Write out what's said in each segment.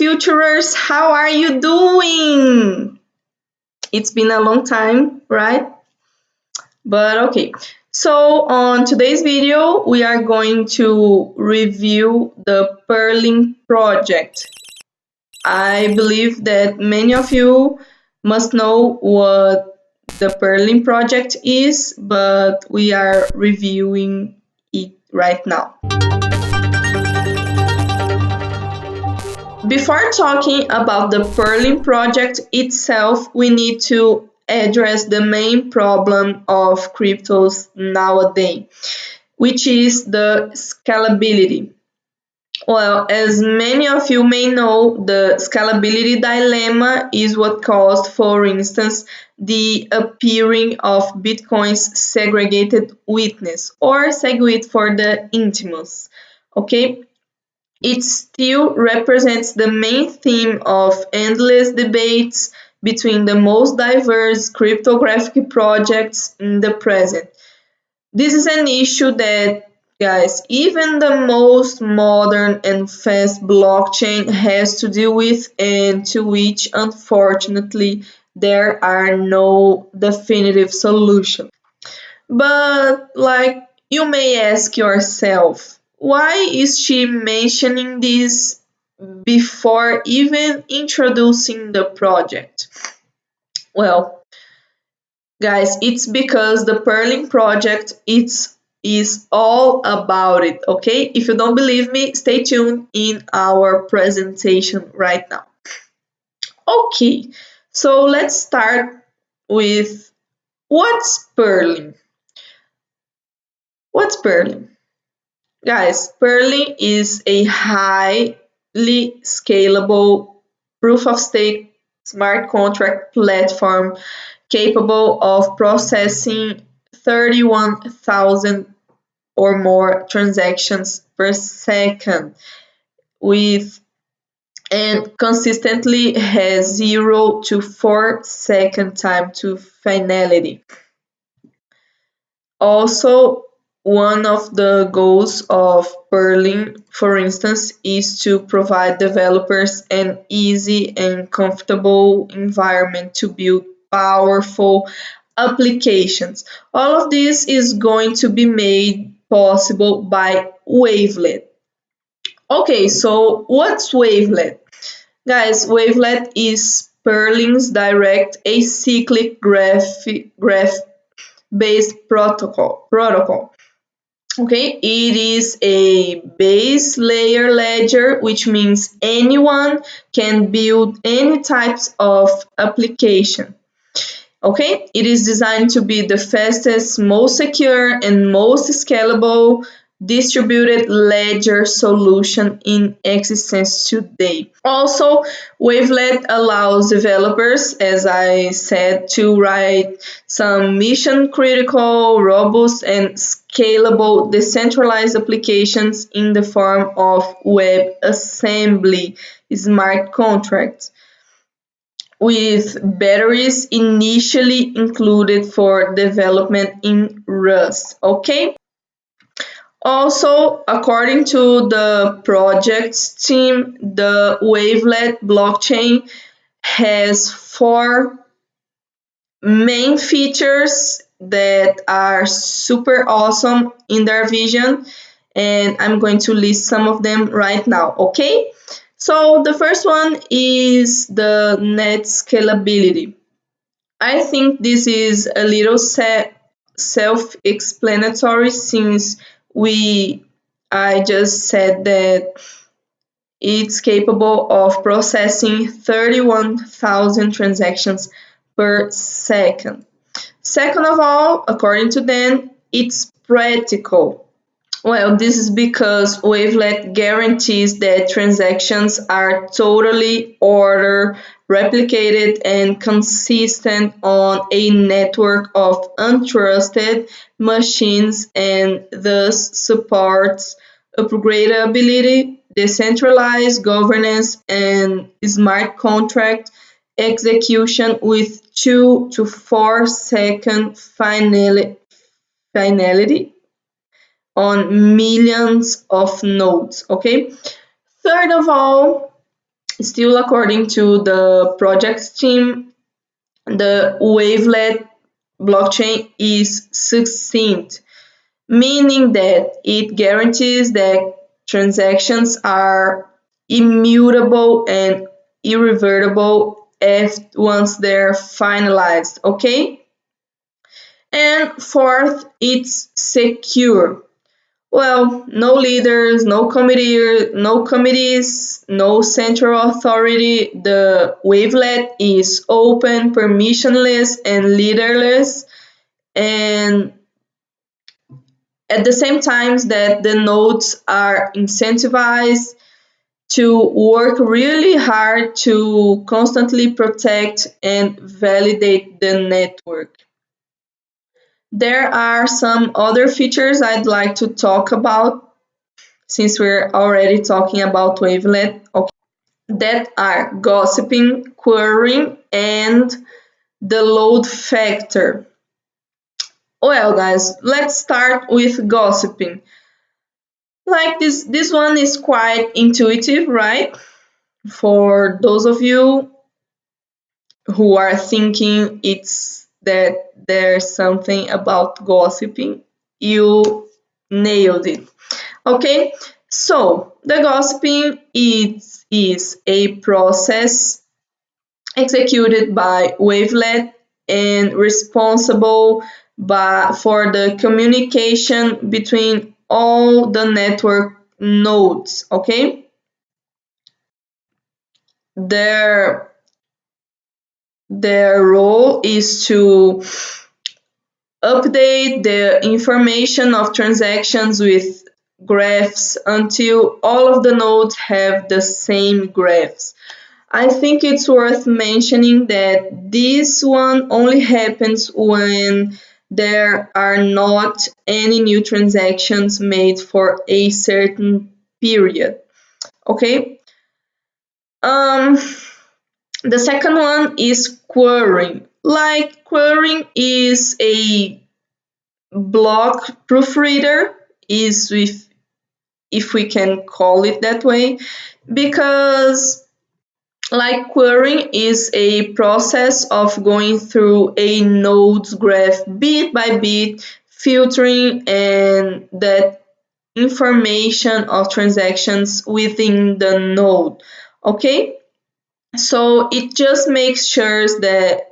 xFuturers, how are you doing? It's been a long time, right? But okay. So on today's video, we are going to review the Perlin Project. I believe that many of you must know what the Perlin Project is, but we are reviewing it right now. Before talking about the Perlin project itself, we need to address the main problem of cryptos nowadays, which is the scalability. Well, as many of you may know, the scalability dilemma is what caused, for instance, the appearing of Bitcoin's segregated witness, or SegWit for the intimus. Okay, it still represents the main theme of endless debates between the most diverse cryptographic projects in the present. This is an issue that, guys, even the most modern and fast blockchain has to deal with, and to which, unfortunately, there are no definitive solutions. But, you may ask yourself, why is she mentioning this before even introducing the project? Well, guys, it's because the Perlin project is all about it, okay? If you don't believe me, stay tuned in our presentation right now. Okay, so let's start with what's Perlin? What's Perlin? Guys, Perlin is a highly scalable proof-of-stake smart contract platform capable of processing 31,000 or more transactions per second and consistently has 0 to 4 second time to finality. Also, one of the goals of Perlin, for instance, is to provide developers an easy and comfortable environment to build powerful applications. All of this is going to be made possible by Wavelet. Okay, so what's Wavelet? Guys, Wavelet is Perlin's direct acyclic graph-based protocol. Okay, it is a base layer ledger, which means anyone can build any types of application. Okay, it is designed to be the fastest, most secure, and most scalable distributed ledger solution in existence today. Also, Wavelet allows developers, as I said, to write some mission critical, robust, and scalable decentralized applications in the form of WebAssembly smart contracts, with batteries initially included for development in Rust. Okay. Also, according to the project's team, the Wavelet blockchain has 4 main features that are super awesome in their vision, and I'm going to list some of them right now, okay? So the first one is the net scalability. I think this is a little self-explanatory, since I just said that it's capable of processing 31,000 transactions per second. Second of all, according to them, it's practical. Well, this is because Wavelet guarantees that transactions are totally ordered, replicated, and consistent on a network of untrusted machines, and thus supports upgradability, decentralized governance, and smart contract execution with 2 to 4 second finality on millions of nodes. Okay. Third of all, Still according to the project team, the Wavelet blockchain is succinct, meaning that it guarantees that transactions are immutable and irreversible once they're finalized, okay? And fourth, it's secure. Well, no leaders, no committees, no central authority. The wavelet is open, permissionless, and leaderless. And at the same time that the nodes are incentivized to work really hard to constantly protect and validate the network. There are some other features I'd like to talk about since we're already talking about Wavelet, okay, that are gossiping, querying, and the load factor. Well, guys, let's start with gossiping. Like this one is quite intuitive, right? For those of you who are thinking it's that there's something about gossiping, you nailed it. Okay, so the gossiping is a process executed by Wavelet and responsible for the communication between all the network nodes. Okay, their their role is to update the information of transactions with graphs until all of the nodes have the same graphs. I think it's worth mentioning that this one only happens when there are not any new transactions made for a certain period. Okay? Um, the second one is querying. Like querying is a block proofreader, is if we can call it that way, because like querying is a process of going through a node's graph bit by bit, filtering and that information of transactions within the node. Okay? So it just makes sure that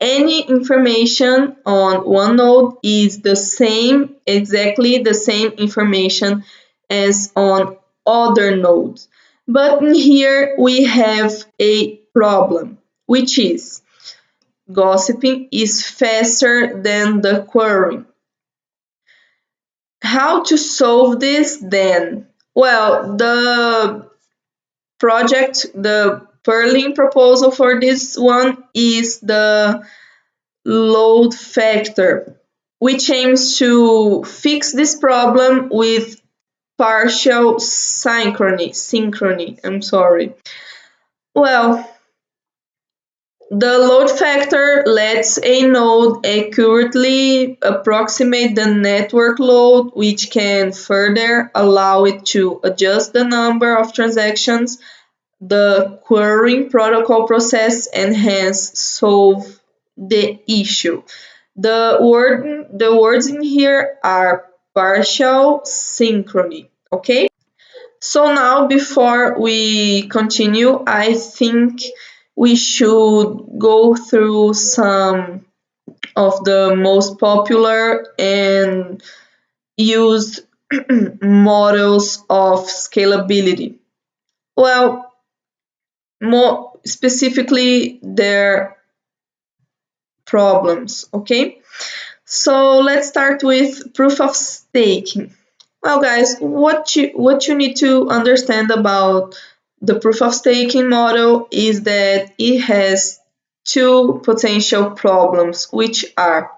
any information on one node is exactly the same information as on other nodes. But here we have a problem, which is gossiping is faster than the querying. How to solve this then? Well, the Perlin proposal for this one is the load factor, which aims to fix this problem with partial synchrony. I'm sorry. Well, the load factor lets a node accurately approximate the network load, which can further allow it to adjust the number of transactions the querying protocol process and hence solve the issue. The words in here are partial synchrony. Okay? So now before we continue, I think we should go through some of the most popular and used models of scalability. Well, more specifically their problems. Okay, so let's start with proof of staking. Well, guys, what you need to understand about the proof of staking model is that it has two potential problems, which are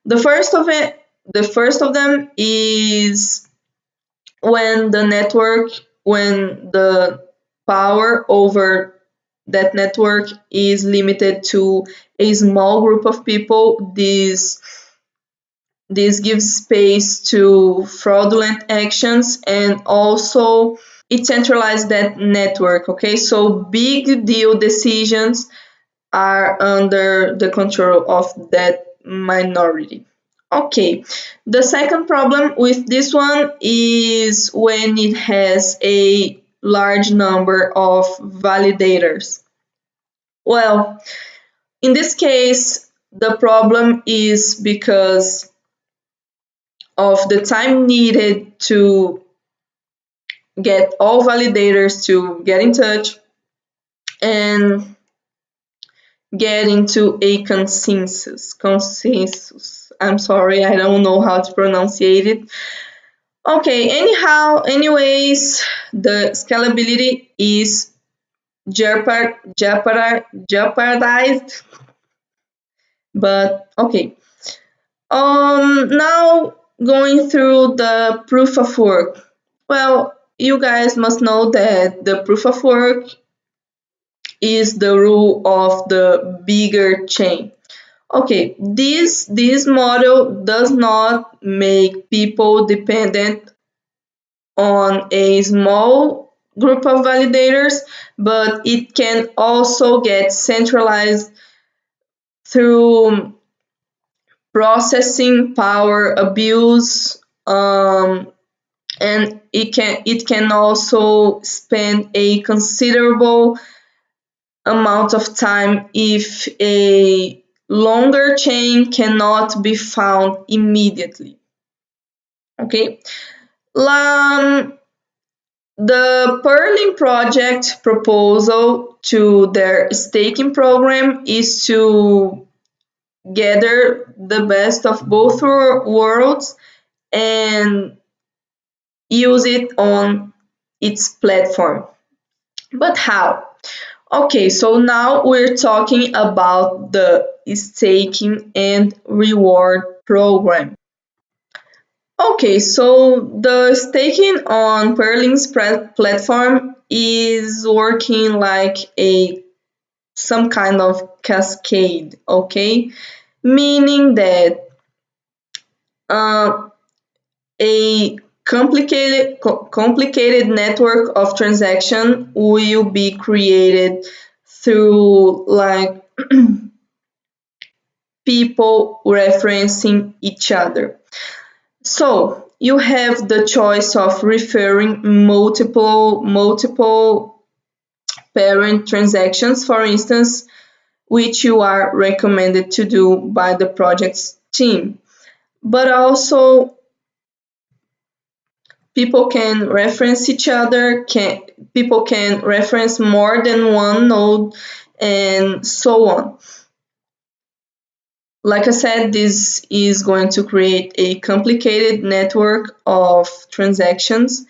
the first of it the first of them is when the power over that network is limited to a small group of people, this gives space to fraudulent actions, and also it centralizes that network. Okay, so big deal decisions are under the control of that minority. Okay, the second problem with this one is when it has a large number of validators. Well, in this case, the problem is because of the time needed to get all validators to get in touch and get into a consensus. I'm sorry, I don't know how to pronounce it. Okay, anyways, the scalability is jeopardized, but okay. Now going through the proof of work. Well, you guys must know that the proof of work is the rule of the bigger chain. Okay, this model does not make people dependent on a small group of validators, but it can also get centralized through processing power abuse, and it can also spend a considerable amount of time if a longer chain cannot be found immediately. Okay. The Perlin Project proposal to their staking program is to gather the best of both worlds and use it on its platform. But how? Okay, so now we're talking about the staking and reward program. Okay, so the staking on Perlin's platform is working like some kind of cascade, okay? Meaning that uh, a complicated network of transaction will be created through like people referencing each other. So you have the choice of referring multiple parent transactions, for instance, which you are recommended to do by the project's team. But also people can reference each other, people can reference more than one node, and so on. Like I said, this is going to create a complicated network of transactions.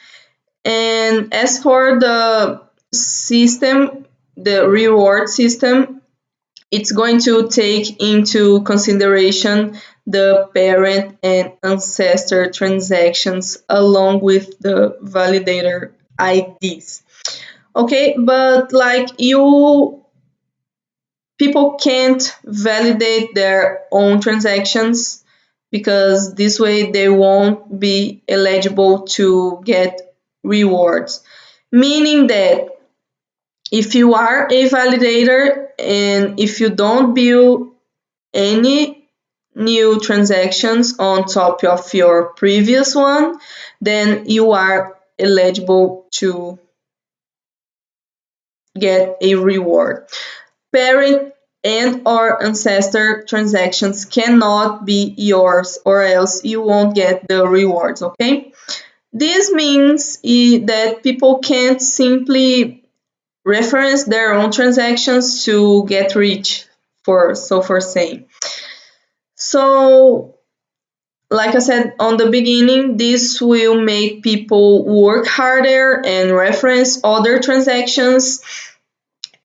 And as for the system, the reward system, it's going to take into consideration the parent and ancestor transactions along with the validator IDs. Okay, but like people can't validate their own transactions because this way they won't be eligible to get rewards. Meaning that if you are a validator and if you don't build any new transactions on top of your previous one, then you are eligible to get a reward. Parent and or ancestor transactions cannot be yours or else you won't get the rewards, okay? This means that people can't simply reference their own transactions to get rich, for saying. So like I said on the beginning, this will make people work harder and reference other transactions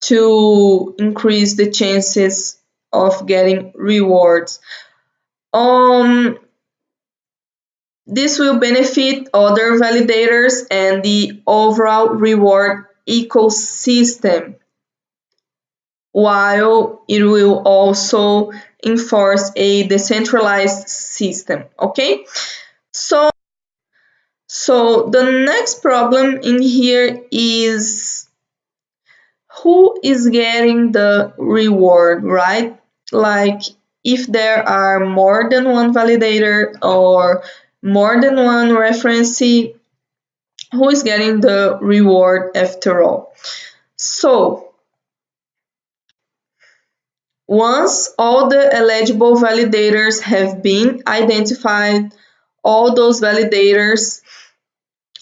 to increase the chances of getting rewards. This will benefit other validators and the overall reward ecosystem, while it will also enforce a decentralized system. Okay, so the next problem in here is who is getting the reward, right? Like if there are more than one validator or more than one referencee, who is getting the reward after all? So once all the eligible validators have been identified, all those validators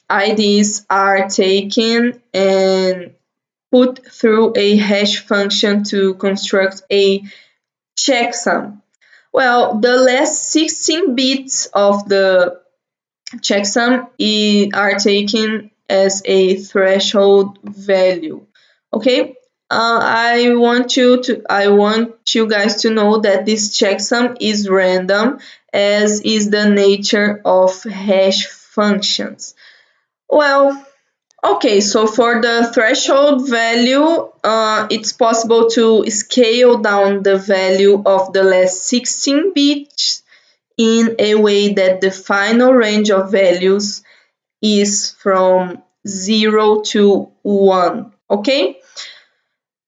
IDs are taken and put through a hash function to construct a checksum. Well, the last 16 bits of the checksum are taken as a threshold value. Okay, I want you guys to know that this checksum is random, as is the nature of hash functions. Well, okay, so for the threshold value, it's possible to scale down the value of the last 16 bits in a way that the final range of values is from 0 to 1. Okay?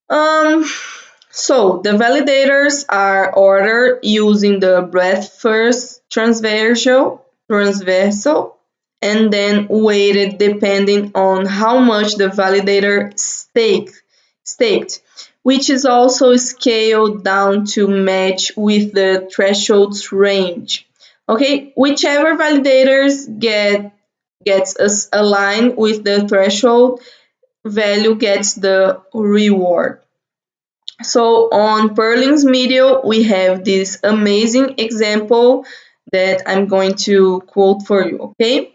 Um, so the validators are ordered using the breadth first transversal and then weighted depending on how much the validator staked, which is also scaled down to match with the thresholds range. Okay, whichever validators gets us aligned with the threshold value gets the reward. So on Perlin's video, we have this amazing example that I'm going to quote for you, okay?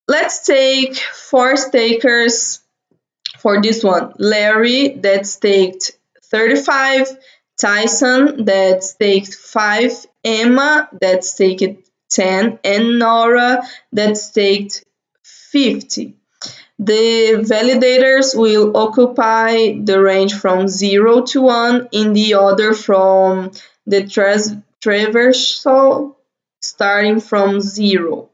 Let's take 4 stakers for this one. Larry that staked 35, Tyson that staked 5, Emma that staked 10, and Nora that staked 50. The validators will occupy the range from 0 to 1 in the order from the traversal starting from 0.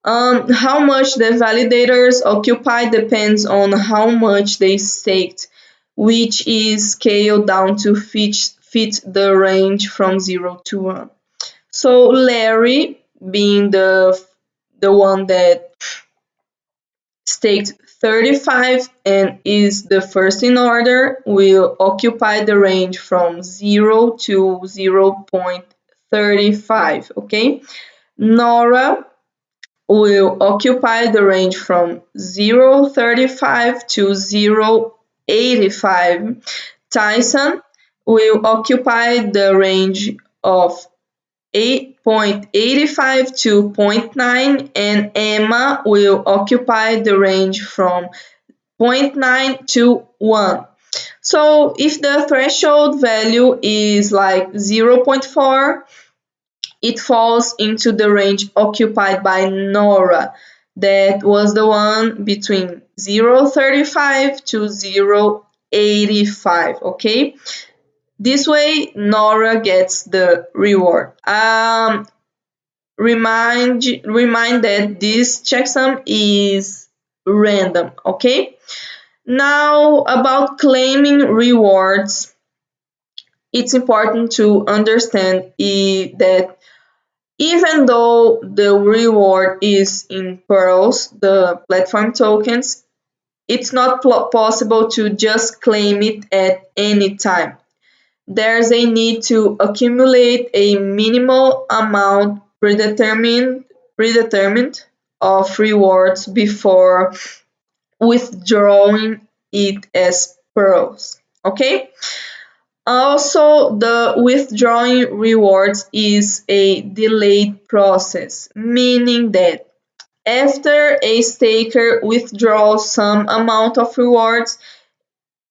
How much the validators occupy depends on how much they staked, which is scaled down to fit the range from 0 to 1. So Larry, being the one that staked 35 and is the first in order, will occupy the range from 0 to 0.35. Okay, Nora will occupy the range from 0.35 to 0.85. Tyson will occupy the range of 8.85 to 0.9, and Emma will occupy the range from 0.9 to 1. So if the threshold value is like 0.4, it falls into the range occupied by Nora. That was the one between 0.35 to 0.85, okay? This way, Nora gets the reward. Remind that this checksum is random, okay? Now, about claiming rewards, it's important to understand that even though the reward is in pearls, the platform tokens, it's not possible to just claim it at any time. There's a need to accumulate a minimal amount predetermined of rewards before withdrawing it as pearls. Okay? Also, the withdrawing rewards is a delayed process, meaning that after a staker withdraws some amount of rewards,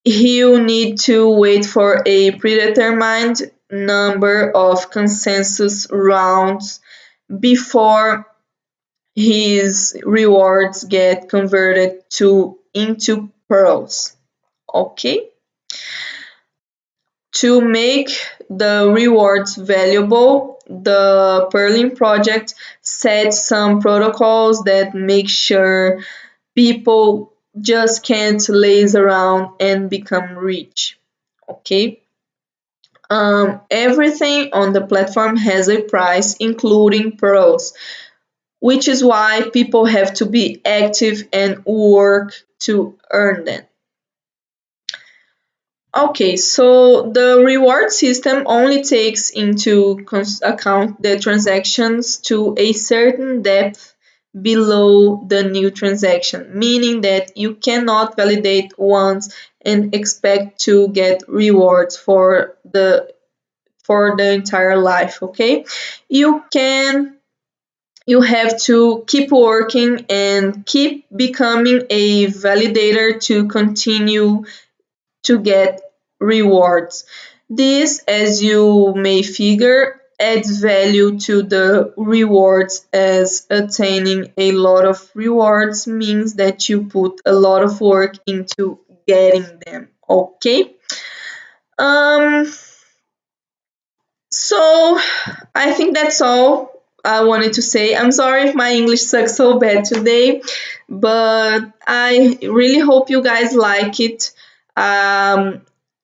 he'll need to wait for a predetermined number of consensus rounds before his rewards get converted into pearls. Okay? To make the rewards valuable, the Perlin project sets some protocols that make sure people just can't laze around and become rich. Okay. Everything on the platform has a price, including pearls, which is why people have to be active and work to earn them. Okay, so the reward system only takes into account the transactions to a certain depth below the new transaction, meaning that you cannot validate once and expect to get rewards for the entire life, okay? You have to keep working and keep becoming a validator to continue to get rewards. This, as you may figure, adds value to the rewards, as attaining a lot of rewards means that you put a lot of work into getting them. Okay. Um, so I think that's all I wanted to say. I'm sorry if my English sucks so bad today, but I really hope you guys like it. Um,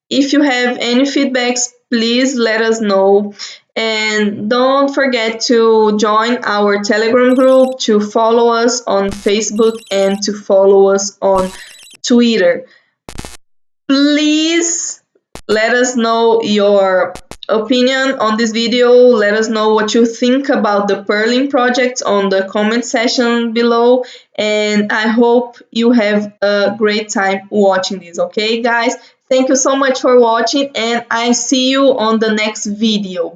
if you have any feedbacks, please let us know. And don't forget to join our Telegram group, to follow us on Facebook, and to follow us on Twitter. Please let us know your opinion on this video. Let us know what you think about the Perlin project on the comment section below. And I hope you have a great time watching this. Okay, guys? Thank you so much for watching, and I see you on the next video.